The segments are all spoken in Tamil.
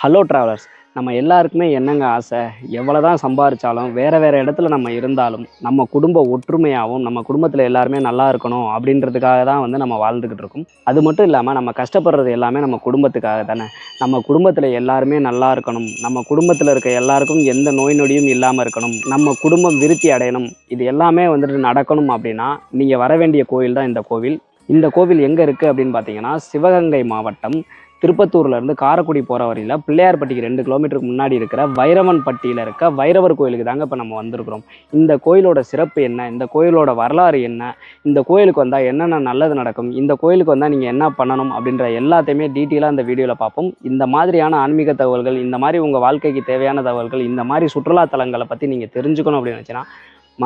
ஹலோ ட்ராவலர்ஸ், நம்ம எல்லாருக்குமே என்னங்க ஆசை? எவ்வளோதான் சம்பாரிச்சாலும், வேறு இடத்துல நம்ம இருந்தாலும், நம்ம குடும்ப ஒற்றுமையாவும், நம்ம குடும்பத்தில எல்லாருமே நல்லா இருக்கணும் அப்படின்றதுக்காக தான் வந்து நம்ம வாழ்ந்துக்கிட்டு இருக்கோம். அது மட்டும் இல்லாம, நம்ம கஷ்டப்படுறது எல்லாமே நம்ம குடும்பத்துக்காக தானே. நம்ம குடும்பத்தில எல்லாருமே நல்லா இருக்கணும், நம்ம குடும்பத்தில இருக்க எல்லாருக்கும் எந்த நோய் நொடியும் இல்லாம இருக்கணும், நம்ம குடும்பம் விருத்தி அடையணும், இது எல்லாமே வந்துட்டு நடக்கணும் அப்படின்னா, நீங்க வர வேண்டிய கோயில் தான் இந்த கோவில். இந்த கோவில் எங்க இருக்கு அப்படின்னு பார்த்தீங்கன்னா, சிவகங்கை மாவட்டம் திருப்பத்தூர்லேருந்து காரைக்குடி போகிற வழியில் பிள்ளையார்பட்டிக்கு 2 கிலோமீட்டருக்கு முன்னாடி இருக்கிற வைரவன்பட்டியில் இருக்க வைரவர் கோயிலுக்கு தாங்க இப்போ நம்ம வந்திருக்கிறோம். இந்த கோயிலோட சிறப்பு என்ன, இந்த கோயிலோட வரலாறு என்ன, இந்த கோயிலுக்கு வந்தால் என்னென்ன நல்லது நடக்கும், இந்த கோயிலுக்கு வந்தால் நீங்கள் என்ன பண்ணணும் அப்படின்ற எல்லாத்தையுமே டீட்டெயிலாக இந்த வீடியோவில் பார்ப்போம். இந்த மாதிரியான ஆன்மீக தகவல்கள், இந்த மாதிரி உங்கள் வாழ்க்கைக்கு தேவையான தகவல்கள், இந்த மாதிரி சுற்றுலா தலங்களை பற்றி நீங்கள் தெரிஞ்சுக்கணும் அப்படின்னு நினச்சின்னா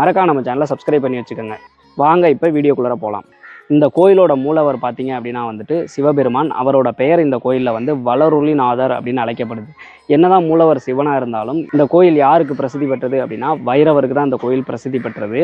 மறக்காம நம்ம சேனலை சப்ஸ்கிரைப் பண்ணி வச்சுக்கோங்க. வாங்க இப்போ வீடியோக்குள்ளே போகலாம். இந்த கோயிலோட மூலவர் பார்த்தீங்க அப்படின்னா வந்துட்டு சிவபெருமான். அவரோட பெயர் இந்த கோயிலில் வந்து வளருளிநாதர் அப்படின்னு அழைக்கப்படுது. என்னதான் மூலவர் சிவனாக இருந்தாலும் இந்த கோயில் யாருக்கு பிரசித்தி பெற்றது அப்படின்னா வைரவருக்கு தான் இந்த கோயில் பிரசித்தி பெற்றது.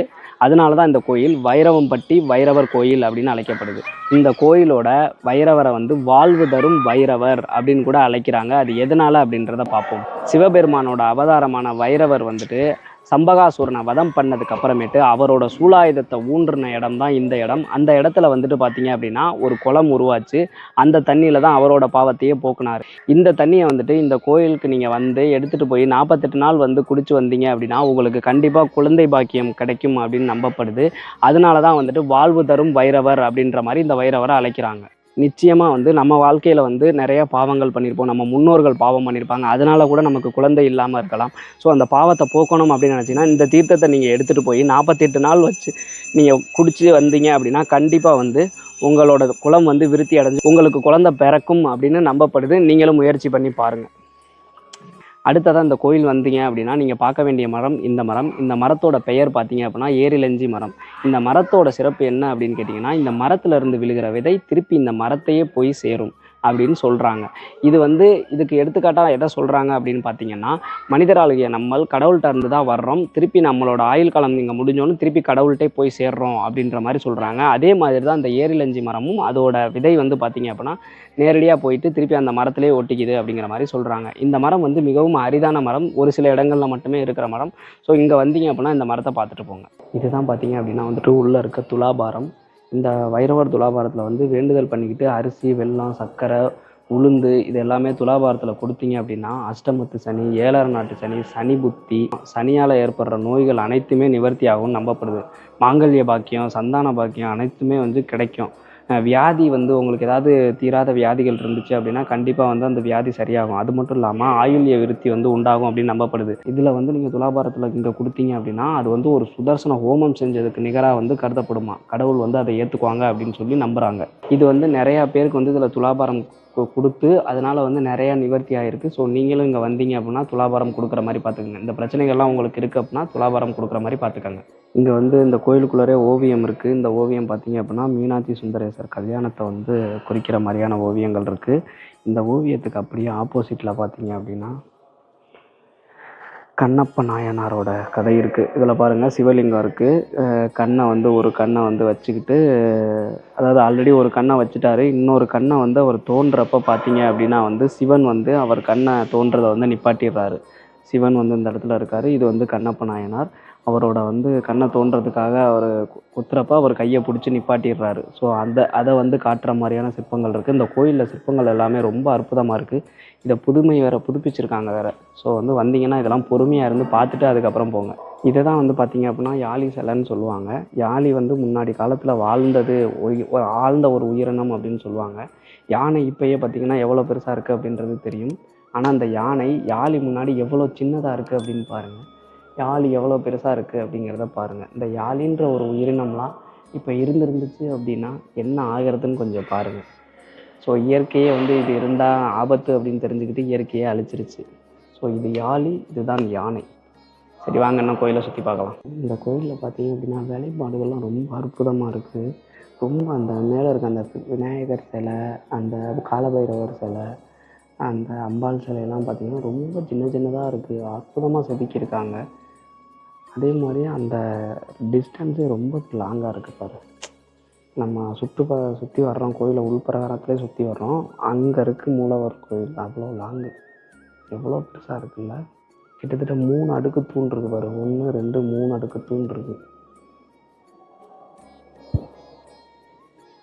அதனால தான் இந்த கோயில் வைரவம்பட்டி வைரவர் கோயில் அப்படின்னு அழைக்கப்படுது. இந்த கோயிலோட வைரவரை வந்து வாழ்வு தரும் வைரவர் அப்படின்னு கூட அழைக்கிறாங்க. அது எதனால அப்படின்றத பார்ப்போம். சிவபெருமானோட அவதாரமான வைரவர் வந்துட்டு சம்பகாசூரனை வதம் பண்ணதுக்கு அப்புறமேட்டு அவரோட சூலாயுதத்தை ஊன்றின இடம் தான் இந்த இடம். அந்த இடத்துல வந்துட்டு பார்த்தீங்க அப்படின்னா ஒரு குளம் உருவாச்சு. அந்த தண்ணியில் தான் அவரோட பாவத்தையே போக்குனார். இந்த தண்ணியை வந்துட்டு இந்த கோயிலுக்கு நீங்கள் வந்து எடுத்துகிட்டு போய் 48 நாள் வந்து குடிச்சு வந்தீங்க அப்படின்னா உங்களுக்கு கண்டிப்பாக குழந்தை பாக்கியம் கிடைக்கும் அப்படின்னு நம்பப்படுது. அதனால தான் வந்துட்டு வாழ்வு தரும் வைரவர் அப்படின்ற மாதிரி இந்த வைரவரை அழைக்கிறாங்க. நிச்சயமாக வந்து நம்ம வாழ்க்கையில் வந்து நிறைய பாவங்கள் பண்ணியிருப்போம். நம்ம முன்னோர்கள் பாவம் பண்ணியிருப்பாங்க. அதனால கூட நமக்கு குழந்தை இல்லாமல் இருக்கலாம். ஸோ அந்த பாவத்தை போக்கணும் அப்படின்னு நினச்சிங்கன்னா இந்த தீர்த்தத்தை நீங்கள் எடுத்துகிட்டு போய் 48 நாள் வச்சு நீங்கள் குடிச்சு வந்தீங்க அப்படின்னா கண்டிப்பாக வந்து உங்களோட குலம் வந்து விருத்தி அடைஞ்சு உங்களுக்கு குழந்தை பிறக்கும் அப்படின்னு நம்பப்படுது. நீங்களும் முயற்சி பண்ணி பாருங்கள். அடுத்ததாக இந்த கோயில் வந்தீங்க அப்படின்னா நீங்கள் பார்க்க வேண்டிய மரம் இந்த மரம். இந்த மரத்தோட பெயர் பார்த்தீங்க அப்படின்னா ஏரிலஞ்சி மரம். இந்த மரத்தோட சிறப்பு என்ன அப்படின்னு கேட்டிங்கன்னா, இந்த மரத்துல இருந்து விழுகிற விதை திருப்பி இந்த மரத்தையே போய் சேரும் அப்படின்னு சொல்கிறாங்க. இது வந்து இதுக்கு எடுத்துக்காட்டாக எதை சொல்கிறாங்க அப்படின்னு பார்த்தீங்கன்னா, மனிதராகிய நம்மள் கடவுள்கிட்ட இருந்து தான் வர்றோம், திருப்பி நம்மளோட ஆயுள் காலம் இங்கே முடிஞ்சோன்னு திருப்பி கடவுள்கிட்டே போய் சேர்றோம் அப்படின்ற மாதிரி சொல்கிறாங்க. அதே மாதிரி தான் இந்த ஏரிலஞ்சி மரமும் அதோட விதை வந்து பார்த்தீங்க அப்படின்னா நேரடியாக போயிட்டு திருப்பி அந்த மரத்திலே ஒட்டிக்குது அப்படிங்கிற மாதிரி சொல்கிறாங்க. இந்த மரம் வந்து மிகவும் அரிதான மரம், ஒரு சில இடங்களில் மட்டுமே இருக்கிற மரம். ஸோ இங்கே வந்தீங்க அப்படின்னா இந்த மரத்தை பார்த்துட்டு போங்க. இதுதான் பார்த்தீங்க அப்படின்னா வந்துட்டு உள்ளே இருக்க துலாபாரம். இந்த வைரவர் துலாபாரத்தில் வந்து வேண்டுதல் பண்ணிக்கிட்டு அரிசி, வெல்லம், சர்க்கரை, உளுந்து இது எல்லாமே துலாபாரத்தில் கொடுத்தீங்க அப்படின்னா அஷ்டமத்து சனி, 7ஆம் நாட்டு சனி, சனி புத்தி, சனியால் ஏற்படுற நோய்கள் அனைத்துமே நிவர்த்தி ஆகும்னு நம்பப்படுது. மாங்கல்ய பாக்கியம், சந்தான பாக்கியம் அனைத்துமே வந்து கிடைக்கும். வியாதி வந்து உங்களுக்கு ஏதாவது தீராத வியாதிகள் இருந்துச்சு அப்படின்னா கண்டிப்பாக வந்து அந்த வியாதி சரியாகும். அது மட்டும் இல்லாமல் ஆயுள்ய விருத்தி வந்து உண்டாகும் அப்படின்னு நம்பப்படுது. இதில் வந்து நீங்கள் துலாபாரத்தில் இங்கே கொடுத்தீங்க அப்படின்னா அது வந்து ஒரு சுதர்சன ஹோமம் செஞ்சதுக்கு நிகராக வந்து கருதப்படுமா. கடவுள் வந்து அதை ஏற்றுக்குவாங்க அப்படின்னு சொல்லி நம்புகிறாங்க. இது வந்து நிறையா பேருக்கு வந்து இதில் துலாபாரம் கொடுத்து அதனால் வந்து நிறையா நிவர்த்தி ஆகிருக்கு. ஸோ நீங்களும் இங்கே வந்தீங்க அப்படின்னா துலாபாரம் கொடுக்குற மாதிரி பார்த்துக்கோங்க. இந்த பிரச்சனைகள்லாம் உங்களுக்கு இருக்குது அப்படின்னா துலாபாரம் கொடுக்குற மாதிரி பார்த்துக்கோங்க. இங்கே வந்து இந்த கோயிலுக்குள்ளே ஓவியம் இருக்குது. இந்த ஓவியம் பார்த்தீங்க அப்படின்னா மீனாட்சி சுந்தரேசர் கல்யாணத்தை வந்து குறிக்கிற மாதிரியான ஓவியங்கள் இருக்குது. இந்த ஓவியத்துக்கு அப்படியே ஆப்போசிட்டில் பார்த்தீங்க அப்படின்னா கண்ணப்ப நாயனாரோட கதை இருக்குது. இதில் பாருங்கள் சிவலிங்கம் இருக்குது. கண்ணை வந்து ஒரு கண்ணை வந்து வச்சுக்கிட்டு, அதாவது ஆல்ரெடி ஒரு கண்ணை வச்சுட்டாரு. இன்னொரு கண்ணை வந்து அவர் தோன்றப்ப பார்த்தீங்க அப்படின்னா வந்து சிவன் வந்து அவர் கண்ணை தோன்றதை வந்து நிப்பாட்டிடுறாரு. சிவன் வந்து இந்த இடத்துல இருக்கார். இது வந்து கண்ணப்ப நாயனார். அவரோட வந்து கண்ணை தோன்றதுக்காக அவர் குத்துறப்ப அவர் கையை பிடிச்சி நிப்பாட்டிடுறாரு. ஸோ அதை வந்து காட்டுற மாதிரியான சிற்பங்கள் இருக்குது. இந்த கோயிலில் சிற்பங்கள் எல்லாமே ரொம்ப அற்புதமாக இருக்குது. இதை புதுமை வேறு புதுப்பிச்சிருக்காங்க வேறு. ஸோ வந்து வந்தீங்கன்னா இதெல்லாம் பொறுமையாக இருந்து பார்த்துட்டு அதுக்கப்புறம் போங்க. இதை தான் வந்து பார்த்தீங்க அப்படின்னா யாழி சிலைன்னு சொல்லுவாங்க. யாழி வந்து முன்னாடி காலத்தில் வாழ்ந்தது ஆழ்ந்த ஒரு உயிரினம் அப்படின்னு சொல்லுவாங்க. யானை இப்போயே பார்த்தீங்கன்னா எவ்வளோ பெருசாக இருக்குது அப்படின்றது தெரியும். ஆனால் அந்த யானை யாழி முன்னாடி எவ்வளோ சின்னதாக இருக்குது அப்படின்னு பாருங்கள். யாழி எவ்வளோ பெருசாக இருக்குது அப்படிங்கிறத பாருங்கள். இந்த யாழின்ற ஒரு உயிரினம்லாம் இப்போ இருந்துச்சு அப்படின்னா என்ன ஆகிறதுன்னு கொஞ்சம் பாருங்கள். ஸோ இயற்கையே வந்து இது இருந்தால் ஆபத்து அப்படின்னு தெரிஞ்சுக்கிட்டு இயற்கையே அழிச்சிருச்சு. ஸோ இது யாழி, இதுதான் யானை. சரி வாங்க இன்னும் கோயிலை சுற்றி பார்க்கலாம். இந்த கோயிலில் பார்த்தீங்க அப்படின்னா வேலைப்பாடுகள்லாம் ரொம்ப அற்புதமாக இருக்குது. ரொம்ப அந்த மேலே இருக்க அந்த விநாயகர் சிலை, அந்த காலபைரவர் சிலை, அந்த அம்பாள் சிலையெல்லாம் பார்த்திங்கன்னா ரொம்ப சின்னதாக இருக்குது. அற்புதமாக செதுக்கியிருக்காங்க. அதே மாதிரி அந்த டிஸ்டன்ஸே ரொம்ப லாங்காக இருக்குது பாரு. நம்ம சுற்றி வர்றோம், கோயிலை உள்பிரகாரத்துலேயே சுற்றி வர்றோம். அங்கே இருக்குது மூலவர் கோயில், அவ்வளோ லாங்கு. எவ்வளோ பெருசாக இருக்குல்ல. கிட்டத்தட்ட 3 அடுக்கு தூண் இருக்குது பாரு. 1 2 3 அடுக்கு தூண் இருக்குது.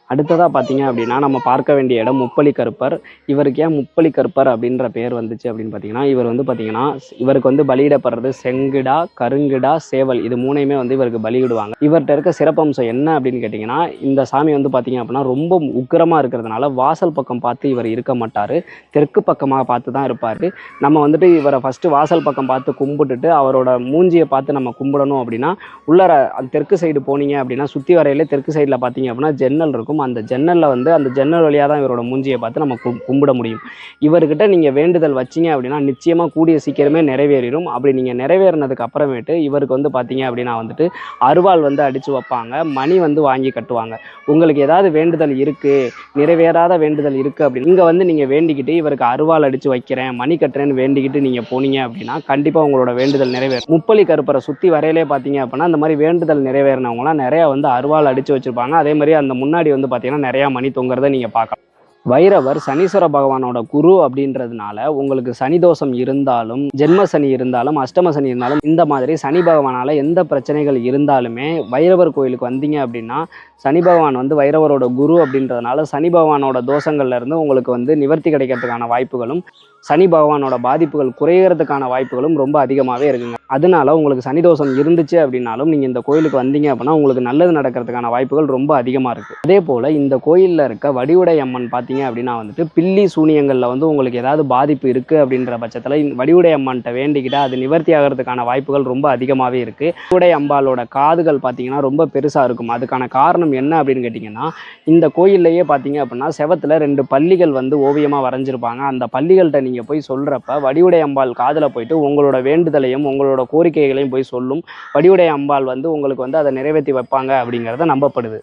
அடுத்ததாக பார்த்தீங்க அப்படின்னா நம்ம பார்க்க வேண்டிய இடம் முப்பலி கருப்பர். இவருக்கு ஏன் முப்பலி கருப்பர் அப்படின்ற பேர் வந்துச்சு அப்படின்னு பார்த்தீங்கன்னா, இவர் வந்து பார்த்தீங்கன்னா இவருக்கு வந்து பலியிடப்படுறது செங்கிடா, கருங்கிடா, சேவல் இது 3யுமே வந்து இவருக்கு பலியிடுவாங்க. இவர்கிட்ட இருக்க சிறப்பம்சம் என்ன அப்படின்னு கேட்டிங்கன்னா, இந்த சாமி வந்து பார்த்தீங்க அப்படின்னா ரொம்ப உக்கிரமாக இருக்கிறதுனால வாசல் பக்கம் பார்த்து இவர் இருக்க மாட்டார். தெற்கு பக்கமாக பார்த்து தான் இருப்பார். நம்ம வந்துட்டு இவரை ஃபஸ்ட்டு வாசல் பக்கம் பார்த்து கும்பிட்டுட்டு அவரோட மூஞ்சியை பார்த்து நம்ம கும்பிடணும் அப்படின்னா, உள்ளார அந்த தெற்கு சைடு போனீங்க அப்படின்னா சுற்றி வரையிலே தெற்கு சைடில் பார்த்தீங்க அப்படின்னா ஜன்னல் இருக்கும். அந்த ஜன்னலில் வந்து அந்த ஜன்னல் வழியாக தான் இவரோட மூஞ்சியை பார்த்து நம்ம கும்பிட முடியும். இவர்கிட்ட நீங்கள் வேண்டுதல் வச்சிங்க அப்படின்னா நிச்சயமாக கூடிய சீக்கிரமே நிறைவேறிடும். அப்படி நீங்கள் நிறைவேறினதுக்கு அப்புறமேட்டு இவருக்கு வந்து பார்த்தீங்க அப்படின்னா வந்துட்டு அருவாள் வந்து அடித்து வைப்பாங்க, மணி வந்து வாங்கி கட்டுவாங்க. உங்களுக்கு ஏதாவது வேண்டுதல் இருக்குது, நிறைவேறாத வேண்டுதல் இருக்குது அப்படின்னு இங்கே வந்து நீங்கள் வேண்டிக்கிட்டு இவருக்கு அருவாள் அடித்து வைக்கிறேன், மணி கட்டுறேன்னு வேண்டிக்கிட்டு நீங்கள் போனீங்க அப்படின்னா கண்டிப்பாக உங்களோட வேண்டுதல் நிறைவேறும். முப்பலி கருப்பரை சுற்றி வரையிலே பார்த்தீங்க அப்படின்னா அந்த மாதிரி வேண்டுதல் நிறைவேறினவங்களாம் நிறையா வந்து அருவாள் அடித்து வச்சுருப்பாங்க. அதே மாதிரி அந்த முன்னாடி வந்து பார்த்தீங்கன்னா நிறையா மணி தொங்குறதை நீங்கள் பார்க்கலாம். வைரவர் சனீஸ்வர பகவானோட குரு அப்படின்றதுனால உங்களுக்கு சனி தோஷம் இருந்தாலும், ஜென்ம சனி இருந்தாலும், அஷ்டம சனி இருந்தாலும், இந்த மாதிரி சனி பகவானால் எந்த பிரச்சனைகள் இருந்தாலுமே வைரவர் கோயிலுக்கு வந்தீங்க அப்படின்னா சனி பகவான் வந்து வைரவரோட குரு அப்படின்றதுனால சனி பகவானோட தோஷங்கள்லேருந்து உங்களுக்கு வந்து நிவர்த்தி கிடைக்கிறதுக்கான வாய்ப்புகளும் சனி பகவானோட பாதிப்புகள் குறையிறதுக்கான வாய்ப்புகளும் ரொம்ப அதிகமாகவே இருக்குங்க. அதனால உங்களுக்கு சனி தோஷம் இருந்துச்சு அப்படின்னாலும் நீங்கள் இந்த கோயிலுக்கு வந்தீங்க அப்படின்னா உங்களுக்கு நல்லது நடக்கிறதுக்கான வாய்ப்புகள் ரொம்ப அதிகமாக இருக்குது. அதே போல் இந்த கோயிலில் இருக்க வடிவுடை அம்மன் பார்த்தீங்க அப்படின்னா வந்துட்டு பில்லி சூனியங்களில் வந்து உங்களுக்கு ஏதாவது பாதிப்பு இருக்குது அப்படின்ற பட்சத்தில் வடிவுடை அம்மன்கிட்ட வேண்டிக்கிட்டால் அது நிவர்த்தி ஆகிறதுக்கான வாய்ப்புகள் ரொம்ப அதிகமாகவே இருக்குது. வடிவுடை அம்பாலோட காதுகள் பார்த்தீங்கன்னா ரொம்ப பெருசாக இருக்கும். அதுக்கான காரணம் என்ன அப்படின்னு கேட்டிங்கன்னா, இந்த கோயில்லையே பார்த்தீங்க அப்படின்னா செவத்தில் 2 பல்லிகள் வந்து ஓவியமாக வரைஞ்சிருப்பாங்க. அந்த பல்லிகள்கிட்ட நீங்கள் போய் சொல்கிறப்ப வடிவுடை அம்பாள் காதில் போயிட்டு உங்களோட வேண்டுதலையும் உங்களோட கோரிக்கைகளையும் போய் சொல்லும். வடிவுடை அம்பாள் வந்து உங்களுக்கு வந்து அதை நிறைவேற்றி வைப்பாங்க அப்படிங்கிறத நம்பப்படுது.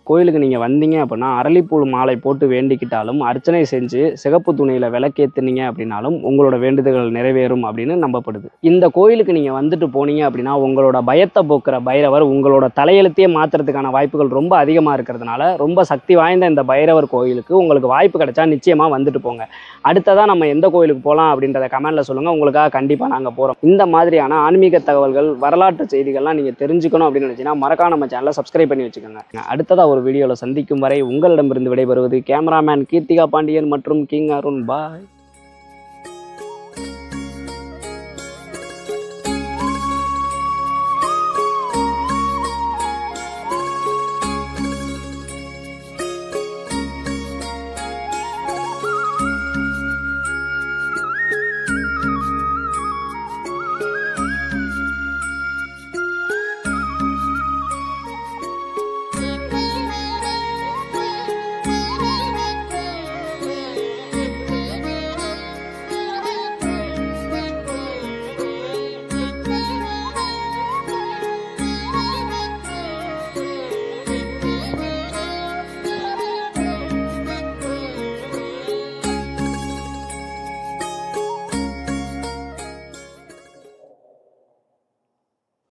கோயிலுக்கு நீங்கள் வந்தீங்க அப்படின்னா அரளிப்பூ மாலை போட்டு வேண்டிக்கிட்டாலும், அர்ச்சனை செஞ்சு சிகப்பு துணியில் விளக்கேற்றுனீங்க அப்படின்னாலும் உங்களோட வேண்டுதல்கள் நிறைவேறும் அப்படின்னு நம்பப்படுது. இந்த கோயிலுக்கு நீங்கள் வந்துட்டு போனீங்க அப்படின்னா உங்களோட பயத்தை போக்குற பைரவர் உங்களோட தலையெழுத்தையே மாற்றுறதுக்கான வாய்ப்புகள் ரொம்ப அதிகமாக இருக்கிறதுனால ரொம்ப சக்தி வாய்ந்த இந்த பைரவர் கோயிலுக்கு உங்களுக்கு வாய்ப்பு கிடைச்சா நிச்சயமாக வந்துட்டு போங்க. அடுத்ததாக நம்ம எந்த கோயிலுக்கு போகலாம் அப்படின்றத கமெண்ட்டில் சொல்லுங்கள். உங்களுக்காக கண்டிப்பாக நாங்கள் போகிறோம். இந்த மாதிரியான ஆன்மீக தகவல்கள், வரலாற்று செய்திகள்லாம் நீங்கள் தெரிஞ்சுக்கணும் அப்படின்னு நினச்சிங்கன்னா மறக்காம நம்ம சேனலை சப்ஸ்கிரைப் பண்ணி வச்சுக்கோங்க. அடுத்ததாக ஒரு வீடியோவில் சந்திக்கும் வரை உங்களிடமிருந்து விடைபெறுவது கேமராமேன் கீர்த்திகா பாண்டியன் மற்றும் கிங் அருண். பாய்.